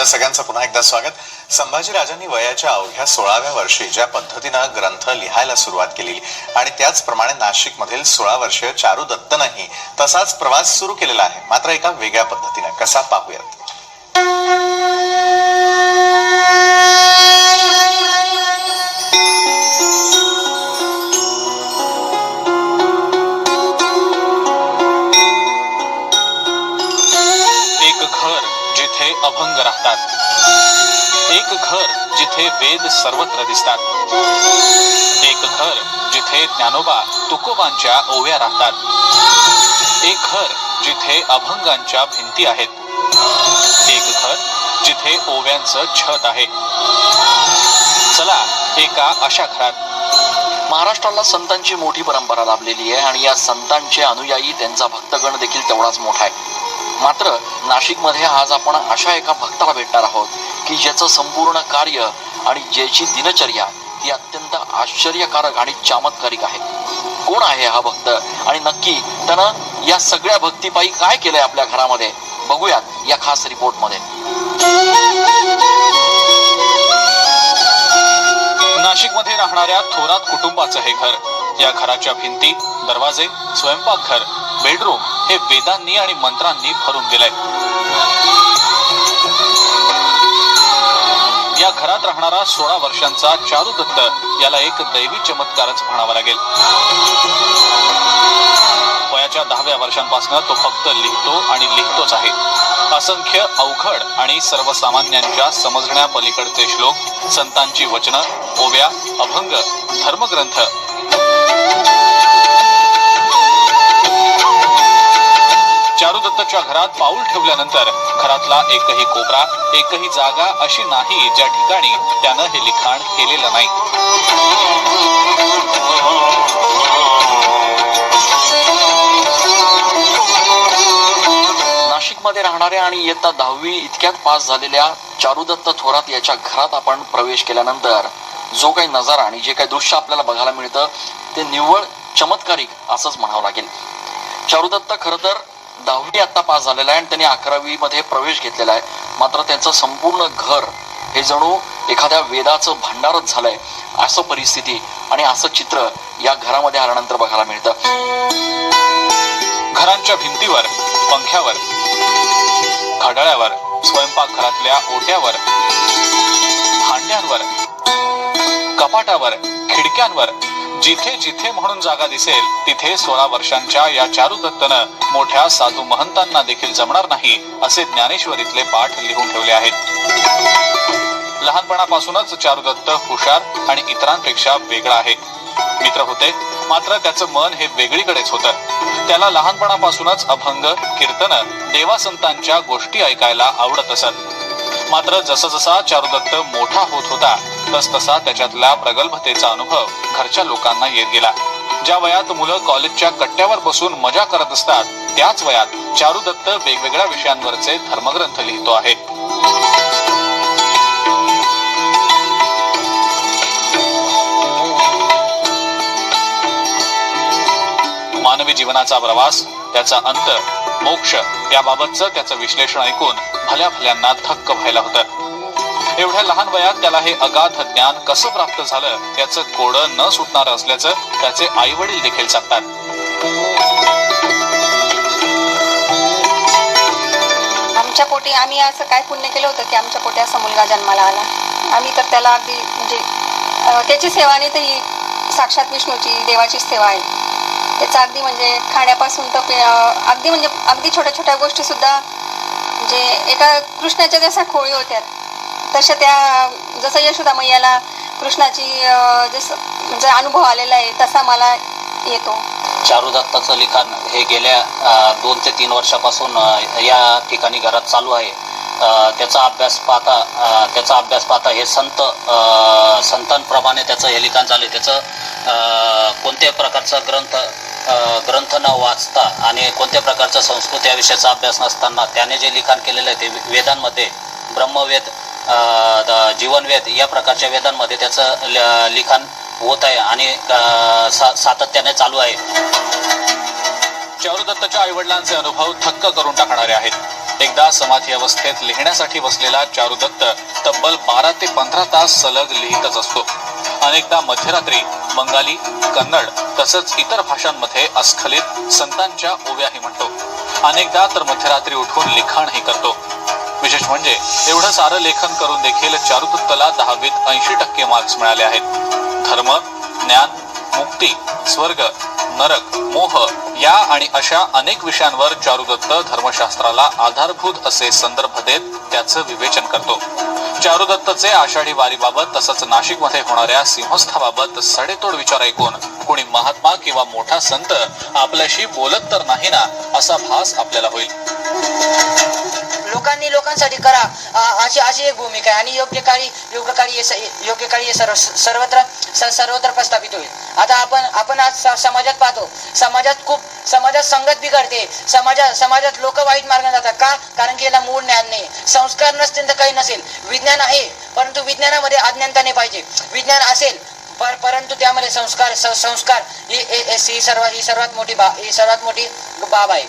आपल्या सगळ्यांचं पुन्हा एकदा स्वागत. संभाजीराजांनी वयाच्या अवघ्या 16व्या वर्षी ज्या पद्धतीनं ग्रंथ लिहायला सुरुवात केली आणि त्याचप्रमाणे नाशिक मधील 16 वर्षीय चारू दत्तनही तसाच प्रवास सुरू केलेला आहे, मात्र एका वेगळ्या पद्धतीने. कसा पाहूयात. एक घर जिथे अभंग राहतात, एक घर जिथे वेद सर्वत्र दिसतात, एक घर जिथे ज्ञानोबा तुकोबांच्या ओव्या राहतात, एक घर जिथे अभंगांच्या भिंती आहेत, एक घर जिथे ओव्यांचं छत आहे. चला एका अशा घरात. महाराष्ट्राला संतांची मोठी परंपरा लाभलेली आहे आणि या संतांचे अनुयायी, त्यांचा भक्तगण देखील तेवढाच मोठा आहे. मात्र नाशिकमध्ये आज आपण अशा एका भक्ताला भेटणार आहोत की ज्याचं संपूर्ण कार्य आणि ज्याची दिनचर्या ही अत्यंत आश्चर्यकारक आणि चमत्कारिक आहे. कोण आहे हा भक्त आणि नक्की त्यानं या सगळ्या भक्तीपायी काय केलंय आपल्या घरामध्ये, बघूयात या खास रिपोर्ट मध्ये. नाशिकमध्ये राहणाऱ्या थोरात कुटुंबाचं हे घर. या घराच्या भिंती, दरवाजे, स्वयंपाकघर, बेडरूम हे वेदांनी आणि मंत्रांनी भरून गेलंय. या घरात राहणारा 16 वर्षांचा चारू दत्त याला एक दैवी चमत्कारच म्हणावा लागेल. वयाच्या 10व्या वर्षांपासून तो फक्त लिहितो आणि लिहितोच आहे. असंख्य अवघड आणि सर्वसामान्यांच्या समजण्या पलीकडचे श्लोक, संतांची वचनं, ओव्या, अभंग, धर्मग्रंथ. चारू दत्तच्या घरात पाऊल ठेवल्यानंतर घरातला एकही कोपरा, एकही जागा अशी नाही ज्या ठिकाणी त्यानं हे लिखाण केलेलं नाही. नाशिकमध्ये राहणाऱ्या आणि इयत्ता 10वी इतक्यात पास झालेल्या चारुदत्त थोरात याच्या घरात आपण प्रवेश केल्यानंतर जो काही नजारा आणि जे काही दृश्य आपल्याला बघायला मिळतं ते निव्वळ चमत्कारिक असंच म्हणावं लागेल. चारुदत्त खरं तर 10वी आता पास झालेला आहे आणि त्यांनी 11वी मध्ये प्रवेश घेतलेला आहे. मात्र त्यांचं संपूर्ण घर हे जणू एखाद्या वेदाचं भांडारच झालंय, असं परिस्थिती आणि असं चित्र या घरामध्ये आल्यानंतर बघायला मिळतं. घरांच्या भिंतीवर, पंख्यावर, घड्याळावर, स्वयंपाकघरातल्या ओट्यावर, भांड्यांवर, कपाटावर, खिडक्यांवर जिथे जिथे म्हणून जागा दिसेल तिथे 16 वर्षांच्या या चारू दत्तनं मोठ्या साधू महंतांना देखील जमणार नाही असे ज्ञानेश्वरीतले पाठ लिहून ठेवले आहेत. लहानपणापासूनच चारू दत्त हुशार आणि इतरांपेक्षा वेगळा आहे. मित्र होते, मात्र त्याचं मन हे वेगळीकडेच होतं. त्याला लहानपणापासूनच अभंग, कीर्तन, देवासंतांच्या गोष्टी ऐकायला आवडत असत. मात्र जसा चारुदत्त मोठा होत होता तसतसा त्याच्यातल्या प्रगल्भतेचा अनुभव घरच्या लोकांना येत गेला. ज्या वयात मुलं कॉलेजच्या कट्ट्यावर बसून मजा करत असतात त्याच वयात चारुदत्त वेगवेगळ्या विषयांवरचे धर्मग्रंथ लिहितो आहे. मानवी जीवनाचा प्रवास, त्याचा अंत, मोक्ष याबाबतचं त्याचं विश्लेषण ऐकून भल्या भल्यांना थक्क व्हायला होतं. एवढ्या लहान वयात त्याला हे अगाध ज्ञान कसं प्राप्त झालं याचं कोडं न सुटणार असल्याचं त्याचे आई वडील देखील सांगतात. आमच्या पोटी आम्ही असं काय पुण्य केलं होतं की आमच्या पोटी असा मुलगा जन्माला आला. आम्ही तर त्याला अगदी म्हणजे त्याची सेवा नाही तर ही साक्षात विष्णूची, देवाची सेवा आहे. त्याचं अगदी म्हणजे खाण्यापासून तर अगदी छोट्या छोट्या गोष्टी सुद्धा म्हणजे एका कृष्णाच्या जशा खोळी होत्या तशा त्या, जसं यशोदा मैयाला कृष्णाची जसं म्हणजे अनुभव आलेला आहे तसा मला येतो. चारू दत्ताचं लिखाण हे गेल्या 2 ते 3 वर्षापासून या ठिकाणी घरात चालू आहे. त्याचा अभ्यास पाहता हे संतांप्रमाणे त्याचं हे लिखाण झाले. त्याचं कोणत्याही प्रकारचा ग्रंथ न वाचता आणि कोणत्या प्रकारचा संस्कृत या विषयाचा अभ्यास नसताना त्याने जे लिखाण केलेलं आहे ते वेदांमध्ये, ब्रह्मवेद, जीवनवेद या प्रकारच्या वेदांमध्ये त्याचं लिखाण होत आहे आणि सातत्याने चालू आहे. चारू दत्तच्या आई वडिलांचे अनुभव थक्क करून टाकणारे आहेत. एकदा समाधी अवस्थेत लिहिण्यासाठी बसलेला चारुदत्त तब्बल 12 ते 15 तास सलग लिहितच असतो. अनेकदा मध्यरात्री बंगाली, कन्नड तसंच इतर भाषांमध्ये अस्खलित संतांच्या ओव्याही म्हणतो. अनेकदा तर मध्यरात्री उठून लिखाणही करतो. विशेष म्हणजे एवढं सारं लेखन करून देखील चारुदत्तला 10वीत 80% मार्क्स मिळाले आहेत. धर्म, ज्ञान, मुक्ती, स्वर्ग, नरक, मोह या आणि अशा अनेक विषयांवर चारुदत्त धर्मशास्त्राला आधारभूत असे संदर्भ देत त्याचं विवेचन करतो. चारुदत्तचे आषाढी वारीबाबत तसंच नाशिकमध्ये होणाऱ्या सिंहस्थाबाबत सडेतोड विचार ऐकून कोणी महात्मा किंवा मोठा संत आपल्याशी बोलत तर नाही ना असा भास आपल्याला होईल. लोकांनी लोकांसाठी करा अशी एक भूमिका आहे आणि योग्य काळी हे सर्वत्र प्रस्थापित होईल. आता आपण आज समाजात पाहतो, समाजात संगत बिघडते, समाजात लोक वाईट मार्गाने जातात. का? कारण की याला मूळ ज्ञान नाही, संस्कार नसतील तर काही नसेल. विज्ञान आहे परंतु विज्ञानामध्ये अज्ञानता नाही पाहिजे. विज्ञान असेल परंतु त्यामध्ये संस्कार ही सर्वात मोठी बाब आहे.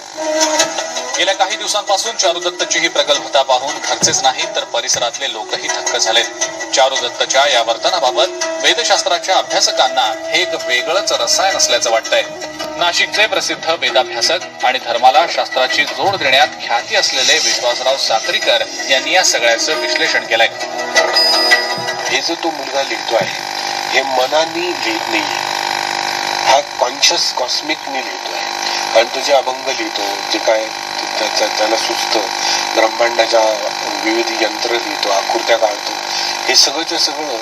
गेल्या काही दिवसांपासून चारुदत्तची ही प्रगल्भता पाहून घरचेच नाही तर परिसरातले लोकही थक्क झालेत. चारुदत्तच्या या वर्तनाबाबत वेदशास्त्राच्या अभ्यासकांना हे एक वेगळंच रसायन असल्याचं वाटतंय. नाशिकचे प्रसिद्ध वेदाभ्यासक आणि धर्माला शास्त्राची जोड देण्यात ख्याती असलेले विश्वासराव साक्रीकर यांनी या सगळ्याचं विश्लेषण केलंय. हे जो तो मुलगा लिहितो आहे हे मनाने लिहित नाहीये, हा कॉन्शियस कॉस्मिकने लिहितो आहे. आणि तो जे अभंग लिहितो, जे काय त्याला सुचतं, ब्रह्मांडाच्या विविध यंत्र लिहितो, आकृत्या काढतो, हे सगळंच्या सगळं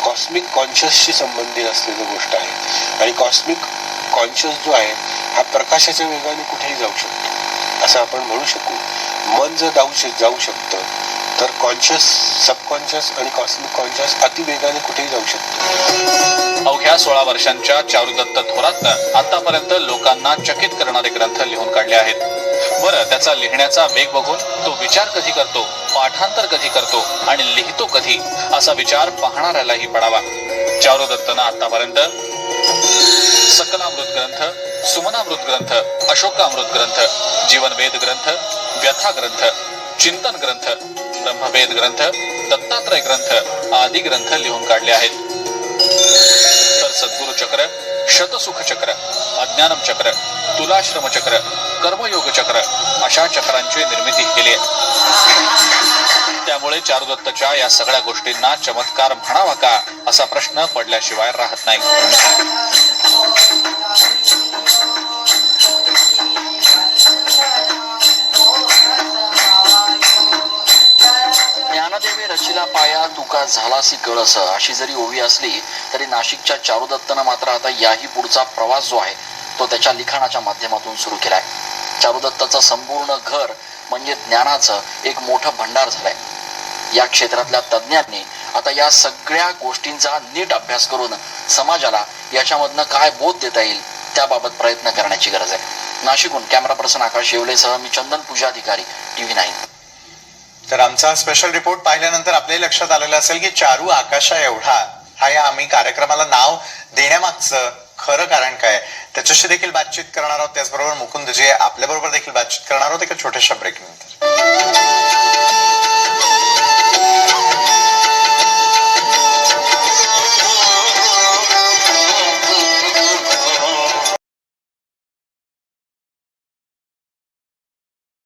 कॉस्मिक कॉन्शियसशी संबंधित असलेली गोष्ट आहे. आणि कॉस्मिक कॉन्शियस जो आहे हा प्रकाशाच्या वेगाने कुठेही जाऊ शकतो असं आपण म्हणू शकू. मन जर जाऊ शकतं तर कॉन्शियस, सबकॉन्शियस आणि कॉस्मिक कॉन्शियस अतिवेगाने कुठेही जाऊ शकतो. अवघ्या 16 वर्षांच्या चारुदत्त थोरातनं आतापर्यंत लोकांना चकित करणारे ग्रंथ लिहून काढले आहेत. बरं, त्याचा लिहिण्याचा वेग बघून तो विचार कधी करतो, पाठांतर कधी करतो आणि लिहितो कधी असा विचार पाहणाऱ्यालाही पडावा. चारुदत्तनं आतापर्यंत सकलामृत ग्रंथ, सुमनामृत ग्रंथ, अशोकामृत ग्रंथ, जीवनवेद ग्रंथ, व्यथा ग्रंथ, चिंतन ग्रंथ, ब्रह्मवेद ग्रंथ, दत्तात्रय ग्रंथ आदी ग्रंथ लिहून काढले आहेत. तर सद्गुरु चक्र, शतसुख चक्र, अज्ञानम चक्र, तुलाश्रम चक्र, कर्मयोग चक्र अशा चक्रांची निर्मिती केली आहे. त्यामुळे चारुदत्तच्या या सगळ्या गोष्टींना चमत्कार म्हणावा का असा प्रश्न पडल्याशिवाय राहत नाही. ज्ञानदेवे रचिला पाया तुका झालासी कळस अशी जरी ओवी असली तरी नाशिकच्या चारुदत्तनं मात्र आता याही पुढचा प्रवास जो आहे तो त्याच्या लिखाणाच्या माध्यमातून सुरू केलाय. चारुदत्ताचं संपूर्ण घर म्हणजे ज्ञानाचं एक मोठं भंडार झालंय. या क्षेत्रातल्या तज्ज्ञांनी आता या सगळ्या गोष्टींचा नीट अभ्यास करून समाजाला याच्यामधनं काय बोध देता येईल त्याबाबत प्रयत्न करण्याची गरज आहे. नाशिकहून कॅमेरा पर्सन आकाश येवलेसह मी चंदन पूजाधिकारी, TV9. तर आमचा स्पेशल रिपोर्ट पाहिल्यानंतर आपल्याही लक्षात आलेलं असेल की चारू आकाशा एवढा हा या आम्ही कार्यक्रमाला नाव देण्यामागचं खरं कारण काय, त्याच्याशी देखील बातचीत करणार आहोत. त्याचबरोबर मुकुंद जे आपल्या बरोबर देखील बातचीत करणार आहोत एका छोट्याशा ब्रेक नंतर.